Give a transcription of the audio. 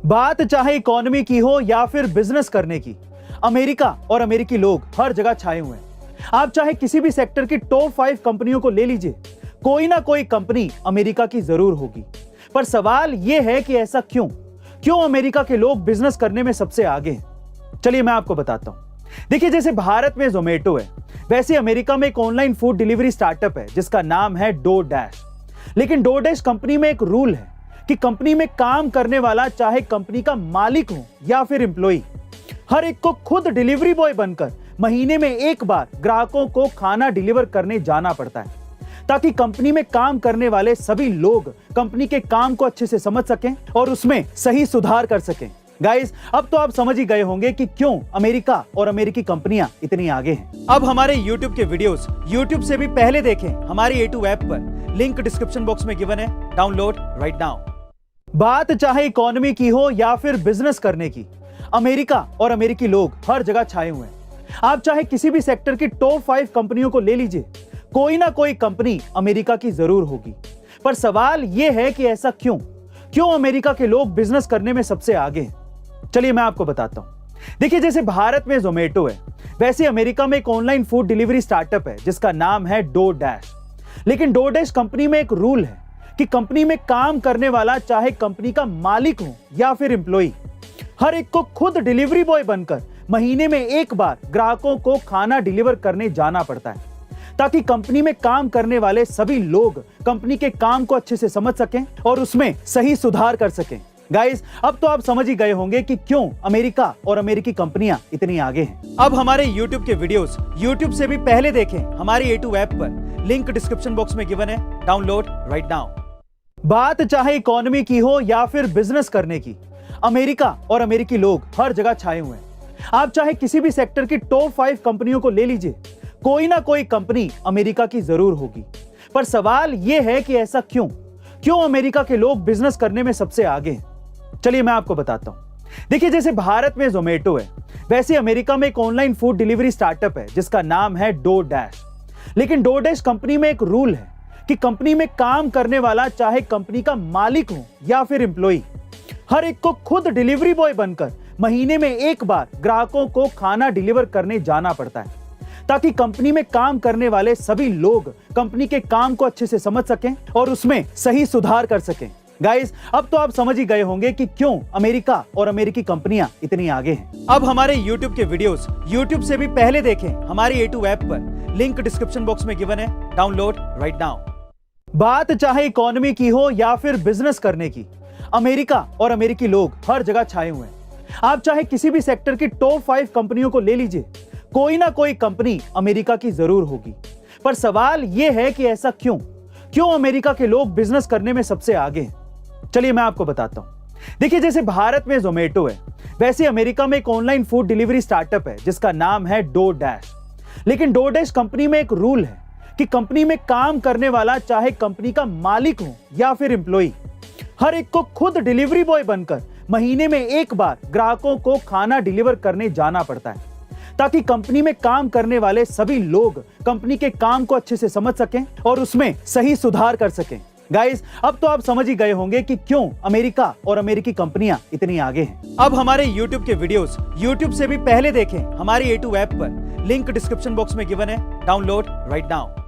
बात चाहे इकोनॉमी की हो या फिर बिजनेस करने की, अमेरिका और अमेरिकी लोग हर जगह छाए हुए हैं। आप चाहे किसी भी सेक्टर की टॉप 5 कंपनियों को ले लीजिए, कोई ना कोई कंपनी अमेरिका की जरूर होगी। पर सवाल यह है कि ऐसा क्यों क्यों अमेरिका के लोग बिजनेस करने में सबसे आगे हैं। चलिए मैं आपको बताता हूं। देखिए, जैसे भारत में जोमेटो है, वैसे अमेरिका में एक ऑनलाइन फूड डिलीवरी स्टार्टअप है जिसका नाम है डो डैश। लेकिन डो डैश कंपनी में एक रूल है कि कंपनी में काम करने वाला, चाहे कंपनी का मालिक हो या फिर एम्प्लॉय, हर एक को खुद डिलीवरी बॉय बनकर महीने में एक बार ग्राहकों को खाना डिलीवर करने जाना पड़ता है, ताकि कंपनी में काम करने वाले सभी लोग कंपनी के काम को अच्छे से समझ सकें और उसमें सही सुधार कर सकें। गाइस, अब तो आप समझ ही गए होंगे कि क्यों अमेरिका और अमेरिकी कंपनियां इतनी आगे हैं। अब हमारे YouTube के वीडियोस YouTube से भी पहले देखें हमारी A2 ऐप पर, लिंक डिस्क्रिप्शन बॉक्स में गिवन है, डाउनलोड राइट नाउ। बात चाहे इकोनॉमी की हो या फिर बिजनेस करने की, अमेरिका और अमेरिकी लोग हर जगह छाए हुए हैं। आप चाहे किसी भी सेक्टर की टॉप 5 कंपनियों को ले लीजिए, कोई ना कोई कंपनी अमेरिका की जरूर होगी। पर सवाल यह है कि ऐसा क्यों अमेरिका के लोग बिजनेस करने में सबसे आगे हैं। चलिए मैं आपको बताता हूं। देखिए, जैसे भारत में जोमेटो है, वैसे अमेरिका में एक ऑनलाइन फूड डिलीवरी स्टार्टअप है जिसका नाम है डो डैश। लेकिन डो डैश कंपनी में एक रूल है कि कंपनी में काम करने वाला, चाहे कंपनी का मालिक हो या फिर एम्प्लॉय, हर एक को खुद डिलीवरी बॉय बनकर महीने में एक बार ग्राहकों को खाना डिलीवर करने जाना पड़ता है, ताकि कंपनी में काम करने वाले सभी लोग कंपनी के काम को अच्छे से समझ सकें और उसमें सही सुधार कर सकें। गाइस, अब तो आप समझ ही गए होंगे कि क्यों अमेरिका और अमेरिकी कंपनियां इतनी आगे हैं। अब हमारे YouTube के वीडियोस YouTube से भी पहले देखें हमारी A2 ऐप पर, लिंक डिस्क्रिप्शन बॉक्स में गिवन है, डाउनलोड राइट नाउ। बात चाहे इकोनॉमी की हो या फिर बिजनेस करने की, अमेरिका और अमेरिकी लोग हर जगह छाए हुए हैं। आप चाहे किसी भी सेक्टर की टॉप 5 कंपनियों को ले लीजिए, कोई ना कोई कंपनी अमेरिका की जरूर होगी। पर सवाल यह है कि ऐसा क्यों अमेरिका के लोग बिजनेस करने में सबसे आगे हैं। चलिए मैं आपको बताता हूं। देखिए, जैसे भारत में जोमेटो है, वैसे अमेरिका में एक ऑनलाइन फूड डिलीवरी स्टार्टअप है जिसका नाम है डो डैश। लेकिन डो डैश कंपनी में एक रूल है कि कंपनी में काम करने वाला, चाहे कंपनी का मालिक हो या फिर एम्प्लॉय, हर एक को खुद डिलीवरी बॉय बनकर महीने में एक बार ग्राहकों को खाना डिलीवर करने जाना पड़ता है, ताकि कंपनी में काम करने वाले सभी लोग कंपनी के काम को अच्छे से समझ सकें और उसमें सही सुधार कर सकें। गाइस, अब तो आप समझ ही गए होंगे कि क्यों अमेरिका और अमेरिकी कंपनियां इतनी आगे हैं। अब हमारे YouTube के वीडियोस YouTube से भी पहले देखें हमारी A2 ऐप पर, लिंक डिस्क्रिप्शन बॉक्स में गिवन है, डाउनलोड राइट नाउ। बात चाहे इकोनॉमी की हो या फिर बिजनेस करने की, अमेरिका और अमेरिकी लोग हर जगह छाए हुए हैं। आप चाहे किसी भी सेक्टर की टॉप 5 कंपनियों को ले लीजिए, कोई ना कोई कंपनी अमेरिका की जरूर होगी। पर सवाल यह है कि ऐसा क्यों अमेरिका के लोग बिजनेस करने में सबसे आगे हैं। चलिए मैं आपको बताता हूं। देखिए, जैसे भारत में जोमेटो है, वैसे अमेरिका में एक ऑनलाइन फूड डिलीवरी स्टार्टअप है जिसका नाम है डो डैश। लेकिन डो डैश कंपनी में एक रूल है कि कंपनी में काम करने वाला, चाहे कंपनी का मालिक हो या फिर एम्प्लॉय, हर एक को खुद डिलीवरी बॉय बनकर महीने में एक बार ग्राहकों को खाना डिलीवर करने जाना पड़ता है, ताकि कंपनी में काम करने वाले सभी लोग कंपनी के काम को अच्छे से समझ सकें और उसमें सही सुधार कर सकें। गाइस, अब तो आप समझ ही गए होंगे कि क्यों अमेरिका और अमेरिकी कंपनियां इतनी आगे हैं। अब हमारे YouTube के वीडियोस YouTube से भी पहले देखें हमारी A2 ऐप पर, लिंक डिस्क्रिप्शन बॉक्स में गिवन है, डाउनलोड राइट नाउ।